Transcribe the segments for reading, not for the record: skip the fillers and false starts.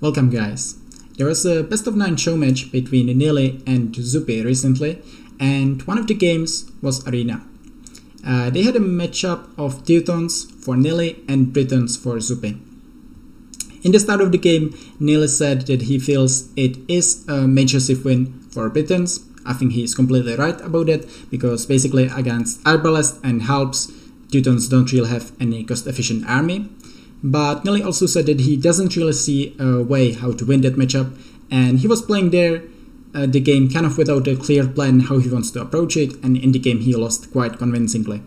Welcome guys. There was a best of 9 show match between Nili and Zupe recently, and one of the games was Arena. They had a matchup of Teutons for Nili and Britons for Zupe. In the start of the game, Nili said that he feels it is a major safe win for Britons. I think he is completely right about it, because basically against Arbalest and Halps, Teutons don't really have any cost-efficient army. But Nili also said that he doesn't really see a way how to win that matchup, and he was playing the game kind of without a clear plan how he wants to approach it, and in the game he lost quite convincingly.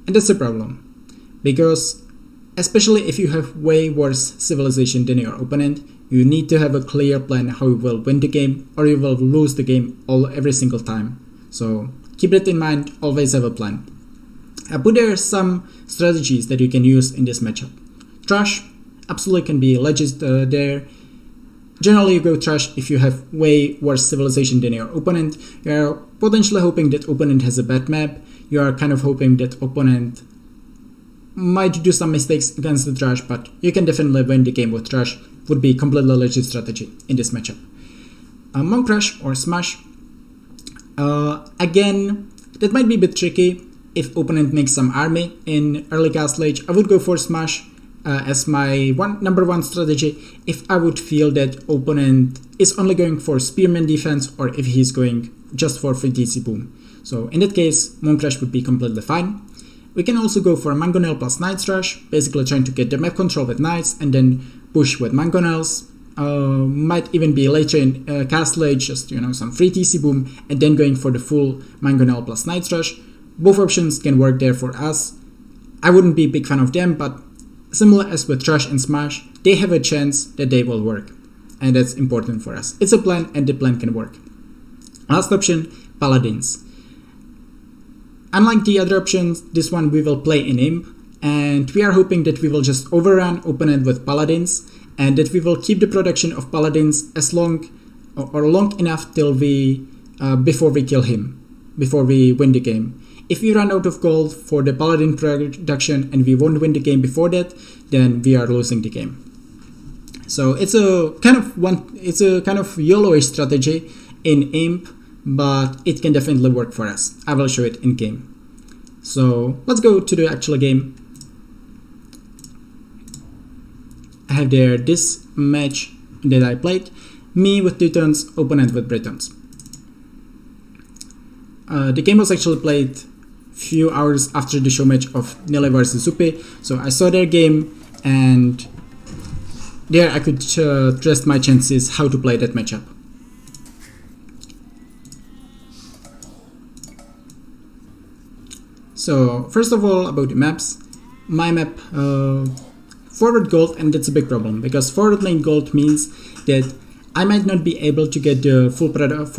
And that's a problem, because especially if you have way worse civilization than your opponent, you need to have a clear plan how you will win the game, or you will lose the game every single time. So keep that in mind, always have a plan. But there are some strategies that you can use in this matchup. Trash absolutely can be legit there. Generally you go trash if you have way worse civilization than your opponent. You are potentially hoping that opponent has a bad map. You are kind of hoping that opponent might do some mistakes against the trash, but you can definitely win the game with trash. Would be completely legit strategy in this matchup. Monk Rush or Smash. Again, that might be a bit tricky. If opponent makes some army in early Castle Age, I would go for Smash as my number one strategy if I would feel that opponent is only going for Spearman defense, or if he's going just for free TC boom. So in that case, Monk Rush would be completely fine. We can also go for Mangonel plus Knights Rush, basically trying to get the map control with Knights and then push with Mangonels. Might even be later in Castle Age, just some free TC boom, and then going for the full Mangonel plus Knights Rush. Both options can work there for us. I wouldn't be a big fan of them, but similar as with Trash and Smash, they have a chance that they will work, and that's important for us. It's a plan, and the plan can work. Last option, Paladins. Unlike the other options, this one we will play in Imp, and we are hoping that we will just overrun opponent with Paladins, and that we will keep the production of Paladins as long enough till before we kill him, before we win the game. If we run out of gold for the Paladin production and we won't win the game before that, then we are losing the game. So it's a kind of YOLO-ish strategy in Imp, but it can definitely work for us. I will show it in game. So let's go to the actual game. I have there this match that I played. Me with Teutons, opponent with Britons. The game was actually played few hours after the show match of Nili vs Zupe, so I saw their game, and there I could test my chances how to play that matchup. So first of all, about the maps. My map, forward gold, and that's a big problem, because forward lane gold means that I might not be able to get the full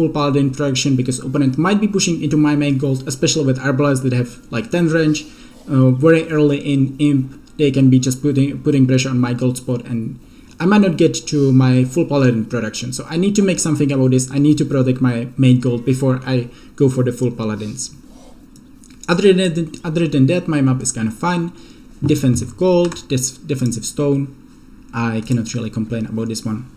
Paladin production, because opponent might be pushing into my main gold, especially with Arbalest that have like 10 range. Very early in Imp, they can be just putting pressure on my gold spot, and I might not get to my full Paladin production. So I need to make something about this. I need to protect my main gold before I go for the full Paladins. Other than that, my map is kind of fine. Defensive gold, defensive stone. I cannot really complain about this one.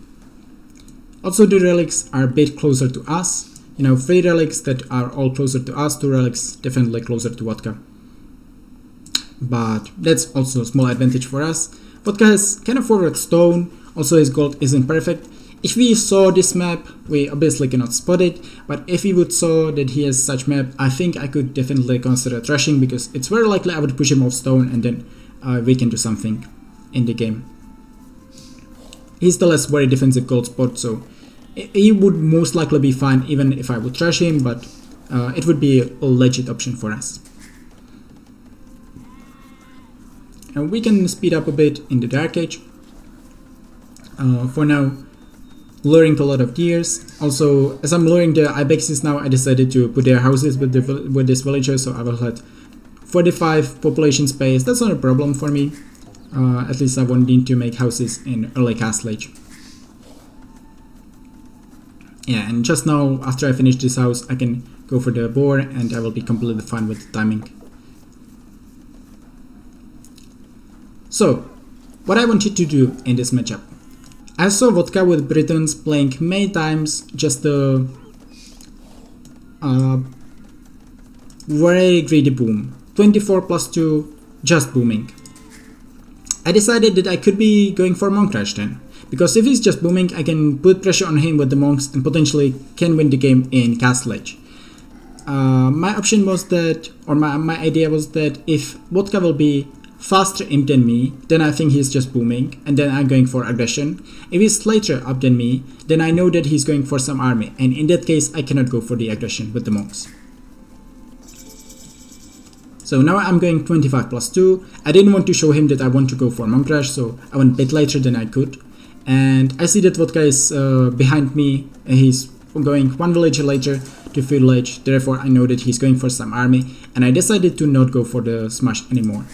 Also, the relics are a bit closer to us. 3 relics that are all closer to us, 2 relics definitely closer to Vodka. But that's also a small advantage for us. Vodka has kind of forward stone, also his gold isn't perfect. If we saw this map, we obviously cannot spot it, but if we would saw that he has such map, I think I could definitely consider trashing, because it's very likely I would push him off stone and then we can do something in the game. He still has very defensive gold spot, so he would most likely be fine even if I would trash him, but it would be a legit option for us. And we can speed up a bit in the Dark Age. For now, luring a lot of deers. Also, as I'm luring the Ibexes now, I decided to put their houses with this villager, so I will have 45 population space. That's not a problem for me. At least I won't need to make houses in early Castle Age. Yeah, and just now, after I finish this house, I can go for the boar, and I will be completely fine with the timing. So, what I want you to do in this matchup. I saw Vodka with Britons playing many times just a very greedy boom. 24 plus 2, just booming. I decided that I could be going for Monk Rush then, because if he's just booming, I can put pressure on him with the monks and potentially can win the game in Castle Edge. My option was that, or my idea was that if Vodka will be faster imp than me, then I think he's just booming, and then I'm going for aggression. If he's later up than me, then I know that he's going for some army, and in that case I cannot go for the aggression with the monks. So now I'm going 25 plus 2. I didn't want to show him that I want to go for Monk Rush, so I went a bit later than I could. And I see that Vodka is behind me, and he's going one villager later to field village, therefore I know that he's going for some army, and I decided to not go for the smash anymore.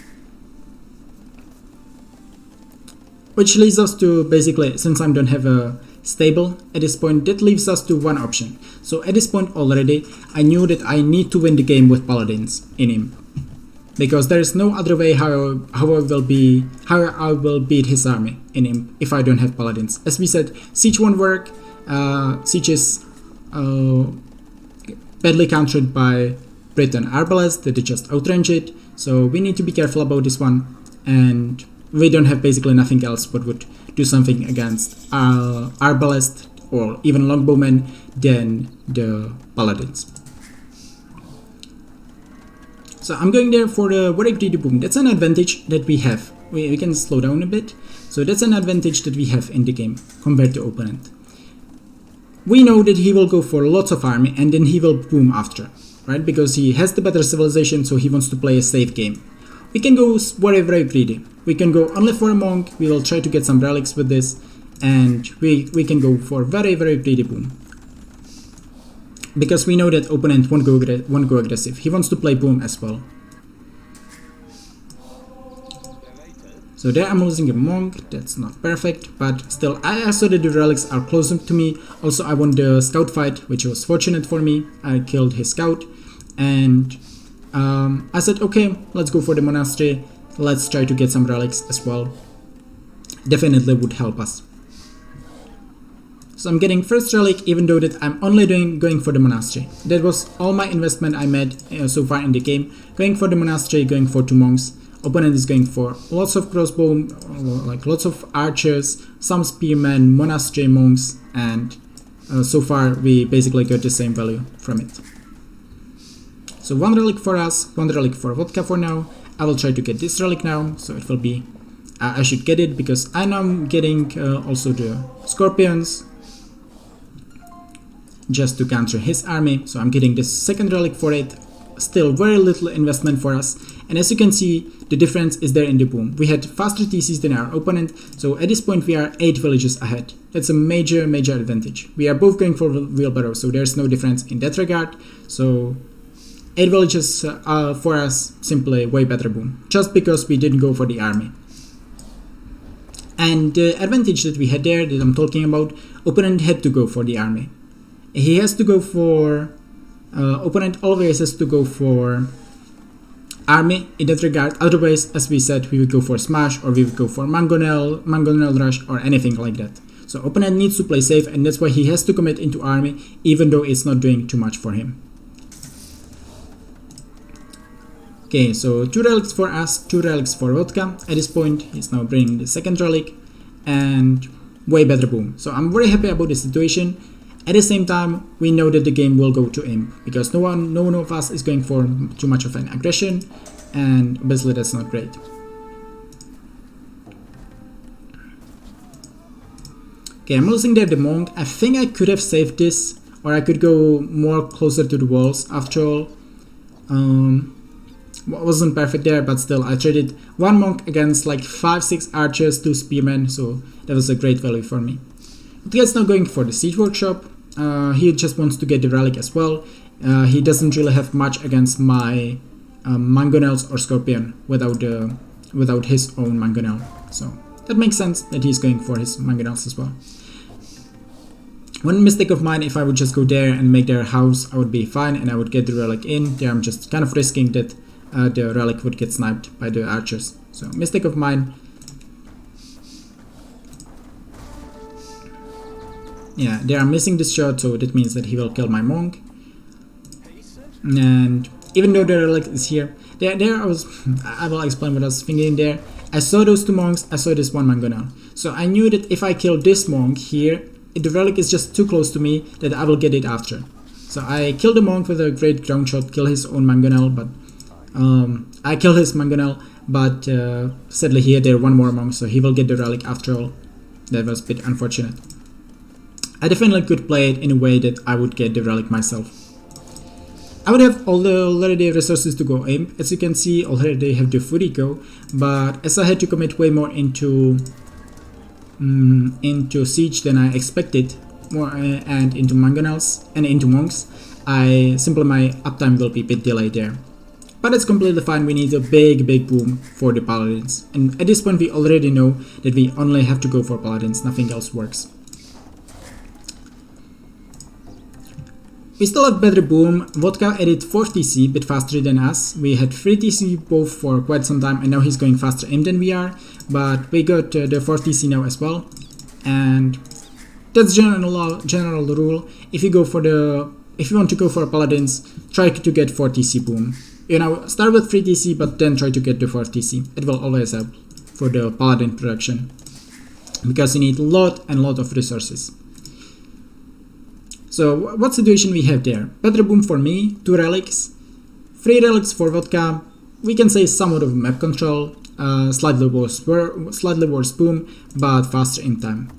Which leads us to basically, since I don't have a stable at this point, that leaves us to one option. So at this point already, I knew that I need to win the game with Paladins in imp, because there is no other way how I will beat his army in imp if I don't have Paladins. As we said, siege won't work. Siege is badly countered by Briton Arbalists that they just outrange it, so we need to be careful about this one, and we don't have basically nothing else but would do something against Arbalest or even Longbowmen than the Paladins. So I'm going there for the very greedy boom. That's an advantage that we have. We can slow down a bit. So that's an advantage that we have in the game compared to opponent. We know that he will go for lots of army and then he will boom after, right? Because he has the better civilization, so he wants to play a safe game. We can go very greedy. We can go only for a monk. We will try to get some relics with this, and we can go for very greedy boom. Because we know that opponent won't go aggressive. He wants to play boom as well. So there I'm losing a monk, that's not perfect, but still I saw that the relics are closer to me. Also I won the scout fight, which was fortunate for me. I killed his scout, and I said okay, let's go for the monastery, let's try to get some relics as well. Definitely would help us. So I'm getting first relic, even though that I'm only going for the monastery. That was all my investment I made so far in the game. Going for the monastery, going for 2 monks. Opponent is going for lots of crossbow, like lots of archers, some spearmen, monastery monks, and so far we basically got the same value from it. So 1 relic for us, 1 relic for Vodka for now. I will try to get this relic now, so it will be, I should get it because I know I'm getting also the scorpions, just to counter his army. So I'm getting this 2nd relic for it. Still very little investment for us, and as you can see, the difference is there in the boom. We had faster TCs than our opponent, so at this point we are 8 villages ahead. That's a major advantage. We are both going for wheelbarrow, so there's no difference in that regard. So 8 villages for us, simply way better boom, just because we didn't go for the army. And the advantage that we had there that I'm talking about, opponent had to go for the army. He has to go for opponent always has to go for army in that regard. Otherwise, as we said, we would go for smash, or we would go for mangonel rush, or anything like that. So opponent needs to play safe, and that's why he has to commit into army, even though it's not doing too much for him. Okay, so 2 relics for us, 2 relics for Vodka. At this point, he's now bringing the 2nd relic, and way better boom. So I'm very happy about the situation. At the same time, we know that the game will go to imp, because no one of us is going for too much of an aggression, and obviously that's not great. Okay, I'm losing there the monk. I think I could have saved this, or I could go more closer to the walls. After all, wasn't perfect there, but still I traded 1 monk against like 5-6 archers, 2 spearmen, so that was a great value for me. But guy's now going for the siege workshop. He just wants to get the relic as well. He doesn't really have much against my mangonels or scorpion without his own mangonel, so that makes sense that he's going for his mangonels as well. One mistake of mine, if I would just go there and make their house, I would be fine and I would get the relic in. There I'm just kind of risking that the relic would get sniped by the archers. So mistake of mine. Yeah, they are missing this shot, so that means that he will kill my monk. And even though the relic is here, I will explain what I was thinking there. I saw those two monks, I saw this one mangonel. So I knew that if I kill this monk here, the relic is just too close to me that I will get it after. So I killed the monk with a great ground shot, kill his own mangonel, but I killed his mangonel, but sadly he had there one more monk, so he will get the relic after all. That was a bit unfortunate. I definitely could play it in a way that I would get the relic myself. I would have already resources to go imp. As you can see, already have the footy go, but as I had to commit way more into siege than I expected, and into mangonels and into monks, simply my uptime will be a bit delayed there. But it's completely fine. We need a big boom for the paladins, and at this point we already know that we only have to go for paladins, nothing else works. We still have better boom. Vodka added 4 TC, a bit faster than us. We had 3 TC both for quite some time, and now he's going faster aim than we are. But we got the 4 TC now as well, and that's general rule. If you want to go for paladins, try to get 4 TC boom. You know, start with 3 TC, but then try to get the 4 TC. It will always help for the paladin production, because you need a lot of resources. So what situation we have there? Better boom for me, 2 relics, 3 relics for Vodka. We can say somewhat of map control, slightly worse boom, but faster in time.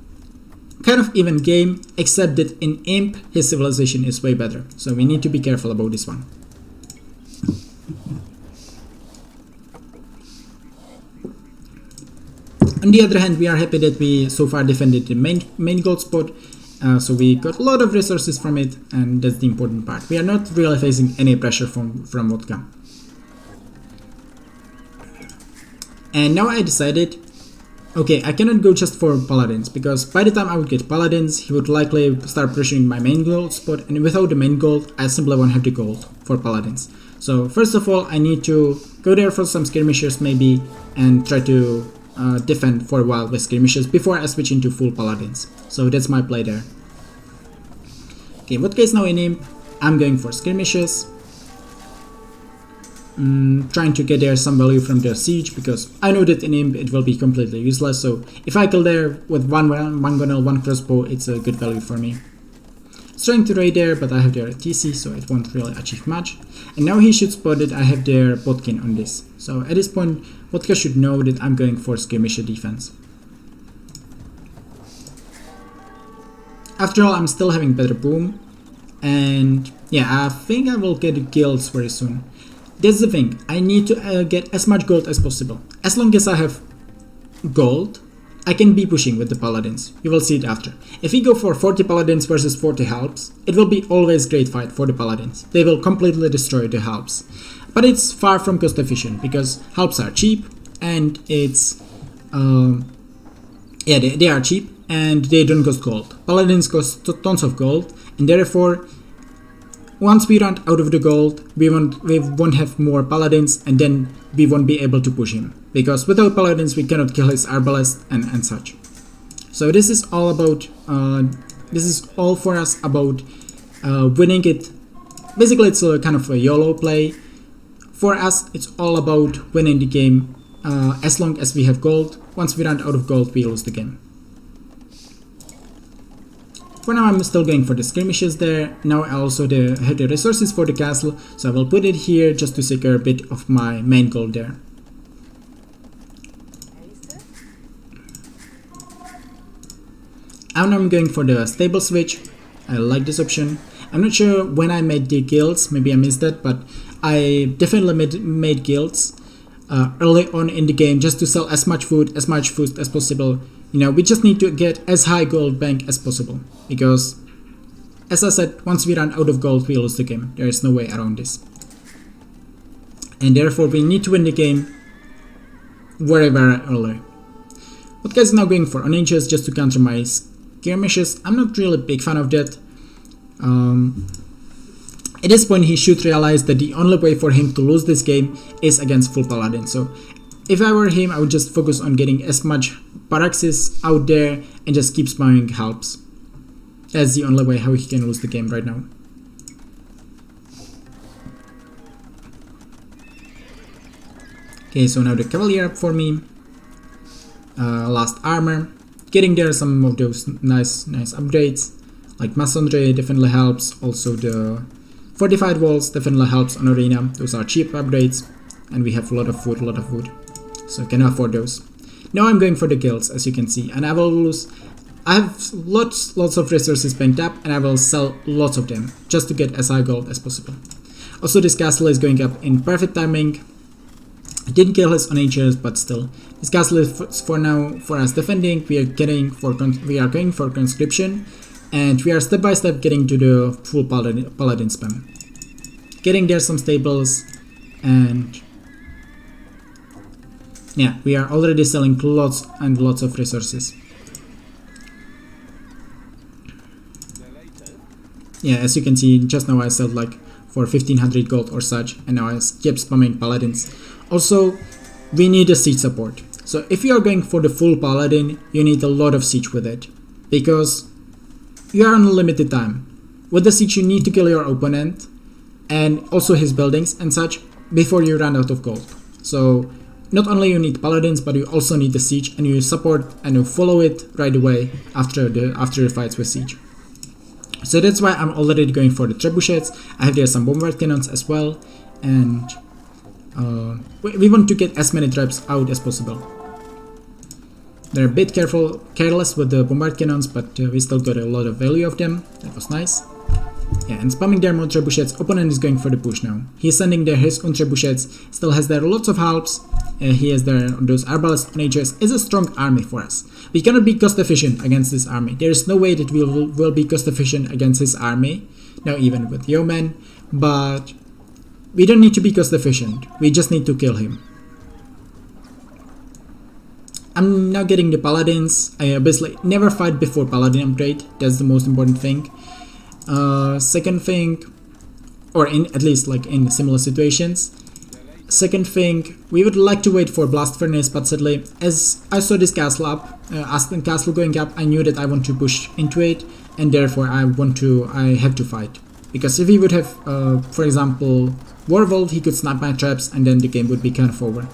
Kind of even game, except that in imp his civilization is way better. So we need to be careful about this one. On the other hand, we are happy that we so far defended the main gold spot. So we got a lot of resources from it, and that's the important part. We are not really facing any pressure from Vodka. And now I decided, okay, I cannot go just for paladins, because by the time I would get paladins, he would likely start pressuring my main gold spot, and without the main gold, I simply won't have the gold for paladins. So first of all, I need to go there for some skirmishers maybe, and try to defend for a while with skirmishes before I switch into full paladins. So that's my play there. Okay, Vodka is now in imp. I'm going for skirmishes. Trying to get there some value from the siege, because I know that in imp it will be completely useless. So if I kill there with one mangonel, 1 crossbow, it's a good value for me. It's trying to raid there, but I have their TC, so it won't really achieve much. And now he should spot that I have their botkin on this. So at this point, Vodka should know that I'm going for skirmisher defense. After all, I'm still having better boom, and yeah, I think I will get guilds very soon. That's the thing, I need to get as much gold as possible. As long as I have gold, I can be pushing with the paladins. You will see it after. If we go for 40 paladins versus 40 halbs, it will be always great fight for the paladins. They will completely destroy the halbs. But it's far from cost efficient, because halbs are cheap, and it's yeah, they are cheap and they don't cost gold. Paladins cost tons of gold, and therefore once we run out of the gold, we won't have more paladins, and then we won't be able to push him, because without paladins we cannot kill his arbalest and such. So this is all about this is all for us about winning it. Basically it's a kind of a YOLO play. For us it's all about winning the game as long as we have gold. Once we run out of gold, we lose the game. For now I'm still going for the skirmishes there. Now I also have the resources for the castle, so I will put it here just to secure a bit of my main gold there. Now I'm going for the stable switch. I like this option. I'm not sure when I made the guilds, maybe I missed that, but I definitely made guilds early on in the game just to sell as much food as possible. You know, we just need to get as high gold bank as possible, because as I said, once we run out of gold we lose the game. There is no way around this, and therefore we need to win the game very early. Vodka is now going for ninjas just to counter my skirmishes. I'm not really a big fan of that. At this point he should realize that the only way for him to lose this game is against full paladin. So if I were him, I would just focus on getting as much Paraxis out there and just keep spamming helps. That's the only way how he can lose the game right now. Okay, so now the Cavalier up for me. Last armor. Getting there some of those nice upgrades. Like Masonry definitely helps. Also the fortified walls definitely helps on arena. Those are cheap upgrades. And we have a lot of food. So can afford those. Now I'm going for the guilds, as you can see. And I will lose... I have lots of resources banked up, and I will sell lots of them just to get as high gold as possible. Also, this castle is going up in perfect timing. I didn't kill his onagers, but still, this castle is for now for us defending. We are going for conscription, and we are step by step getting to the full paladin spam. Getting there some stables, and yeah, we are already selling lots and lots of resources. Yeah, as you can see, just now I sold like for 1500 gold or such, and now I kept spamming paladins. Also, we need a siege support. So if you are going for the full paladin, you need a lot of siege with it, because you are on a limited time. With the siege, you need to kill your opponent and also his buildings and such before you run out of gold. So not only you need paladins, but you also need the siege, and you support and you follow it right away after the fights with siege. So that's why I'm already going for the trebuchets. I have there some bombard cannons as well, and we want to get as many traps out as possible. They're a bit careless with the bombard cannons, but we still got a lot of value of them. That was nice. Yeah, and spamming there more trebuchets. Opponent is going for the push now. He's sending there his own trebuchets. Still has there lots of helps. He has there those arbalest onagers. It's a strong army for us. We cannot be cost efficient against this army. There is no way that we will be cost efficient against his army. Now even with yeomen, but we don't need to be cost efficient. We just need to kill him. I'm now getting the paladins. I obviously never fight before paladin upgrade. That's the most important thing. Second thing, or at least like in similar situations. Second thing, we would like to wait for blast furnace, but sadly, as I saw this castle up, Aston Castle going up, I knew that I want to push into it, and therefore I have to fight. Because if he would have, for example, Warvold, he could snap my traps, and then the game would be kind of over.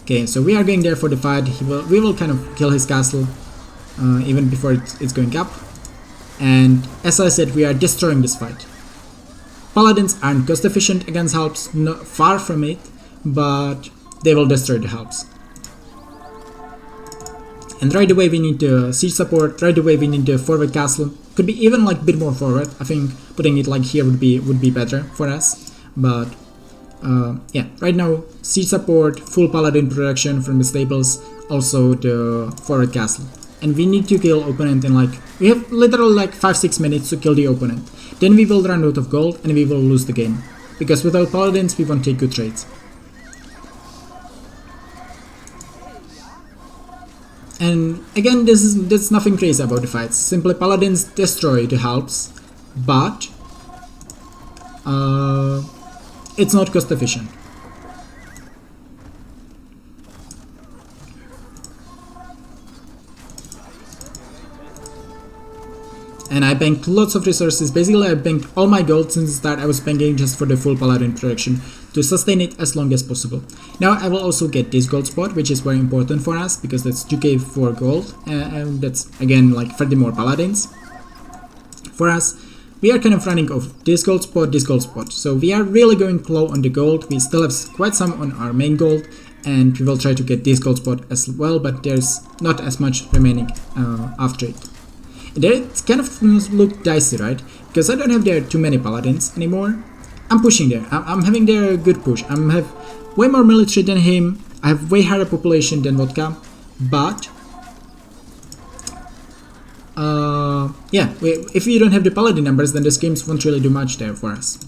Okay, so we are going there for the fight. We will kind of kill his castle, even before it's going up. And as I said, we are destroying this fight. Paladins aren't cost efficient against helps, no, far from it, but they will destroy the helps. And right away we need the siege support, right away we need the forward castle. Could be even like a bit more forward. I think putting it like here would be better for us. But yeah, right now siege support, full paladin production from the stables, also the forward castle. And we need to kill opponent in like, we have literally like 5-6 minutes to kill the opponent. Then we will run out of gold and we will lose the game. Because without paladins we won't take good trades. And again, there's nothing crazy about the fights. Simply paladins destroy the helps, but it's not cost efficient. And I banked lots of resources. Basically, I banked all my gold since the start. I was banking just for the full paladin production to sustain it as long as possible. Now I will also get this gold spot, which is very important for us because that's 2k for gold, and that's again like 30 more paladins. For us, we are kind of running off this gold spot. So we are really going low on the gold. We still have quite some on our main gold, and we will try to get this gold spot as well, but there's not as much remaining after it. It kind of look dicey, right? Because I don't have there too many paladins anymore. I'm pushing there. I'm having there a good push. I have way more military than him. I have way higher population than Vodka. But yeah, if we don't have the paladin numbers, then the games won't really do much there for us.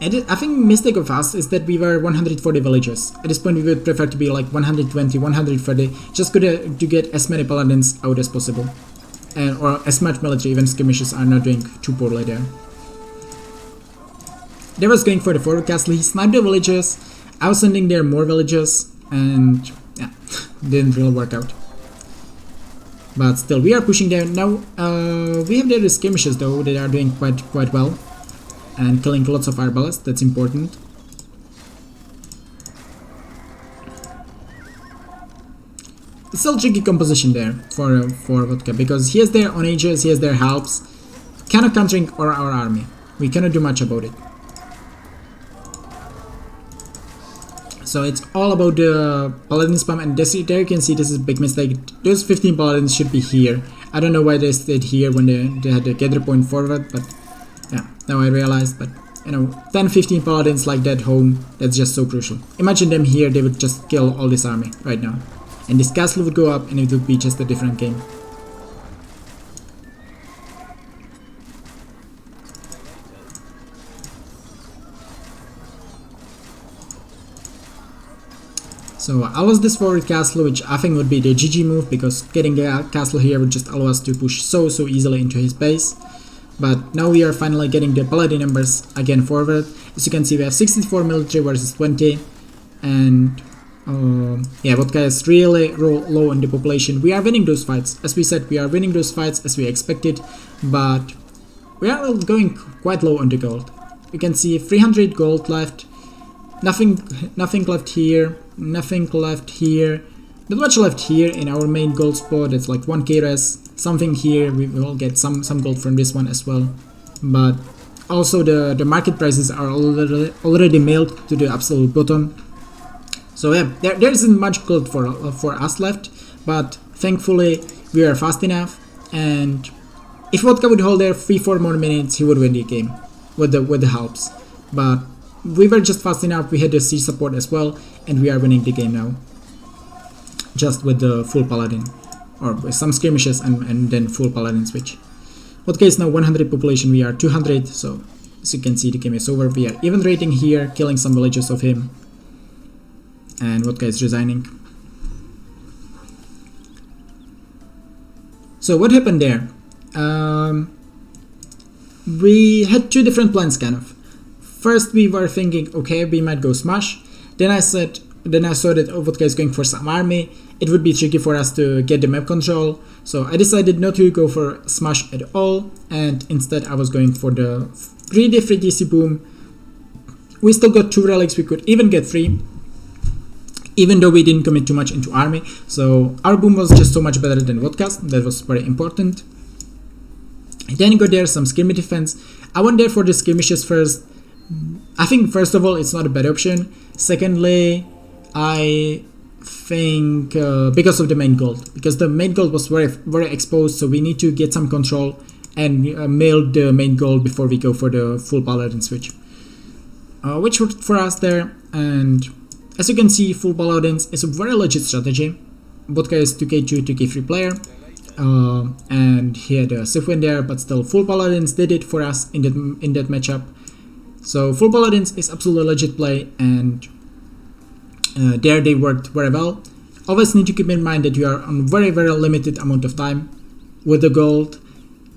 And I think mistake of us is that we were 140 villagers. At this point we would prefer to be like 120, 130, just to get as many paladins out as possible. Or as much military, even skirmishes are not doing too poorly there. They was going for the forward castle, he sniped the villagers, I was sending there more villagers, and yeah, didn't really work out. But still, we are pushing there now. We have their skirmishes though. They are doing quite well and killing lots of arbalest. That's important. It's still tricky composition there for Vodka, because he has their onages, he has their helps, kind of countering our army. We cannot do much about it. So it's all about the Paladin spam, and there you can see this is a big mistake. Those 15 Paladins should be here. I don't know why they stayed here when they had the gather point forward, but yeah, now I realized. But you know, 10-15 Paladins like that home, that's just so crucial. Imagine them here, they would just kill all this army right now. And this castle would go up and it would be just a different game. So I lost this forward castle, which I think would be the GG move, because getting a castle here would just allow us to push so easily into his base. But now we are finally getting the Paladin numbers again forward. As you can see, we have 64 military versus 20, and yeah, Vodka is really low on the population. We are winning those fights. As we said, we are winning those fights as we expected, but we are going quite low on the gold. You can see 300 gold left, nothing left here, nothing left here, not much left here in our main gold spot. It's like 1k res, something here. We will get some gold from this one as well, but also the market prices are already mailed to the absolute bottom. So yeah, there isn't much gold for us left, but thankfully we are fast enough, and if Vodka would hold there 3-4 more minutes, he would win the game with the helps. But we were just fast enough, we had the siege support as well, and we are winning the game now. Just with the full Paladin, or with some skirmishes and then full Paladin switch. Vodka is now 100 population, we are 200, so as you can see the game is over. We are even rating here, killing some villages of him. And Vodka is resigning. So what happened there? We had two different plans kind of. First we were thinking, okay, we might go smash. Then I saw that Vodka is going for some army. It would be tricky for us to get the map control. So I decided not to go for smash at all, and instead I was going for the 3D 3DC boom. We still got 2 relics, we could even get 3. Even though we didn't commit too much into army, so our boom was just so much better than Vodka's. That was very important. Then got there some skirmish defense. I went there for the skirmishes first. I think first of all it's not a bad option. Secondly, I think because of the main gold, because the main gold was very exposed, so we need to get some control and mail the main gold before we go for the full Paladin switch, which worked for us there. And as you can see, full Paladins is a very legit strategy. Vodka is 2k2, 2k3 player, and he had a safe win there, but still full Paladins did it for us in that matchup. So full Paladins is absolutely legit play, and there they worked very well. Always need to keep in mind that you are on very limited amount of time with the gold.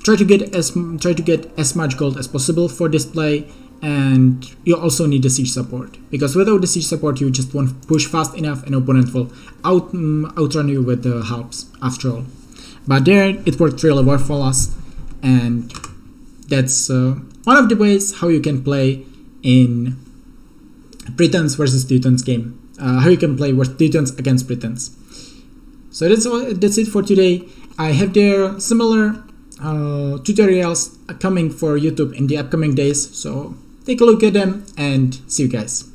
Try to get as much gold as possible for this play. And you also need the siege support, because without the siege support you just won't push fast enough and opponent will outrun you with the helps after all. But there it worked really well for us, and that's one of the ways how you can play in Britons versus Teutons game, how you can play with Teutons against Britons. So that's it for today. I have there similar tutorials coming for YouTube in the upcoming days, so take a look at them and see you guys.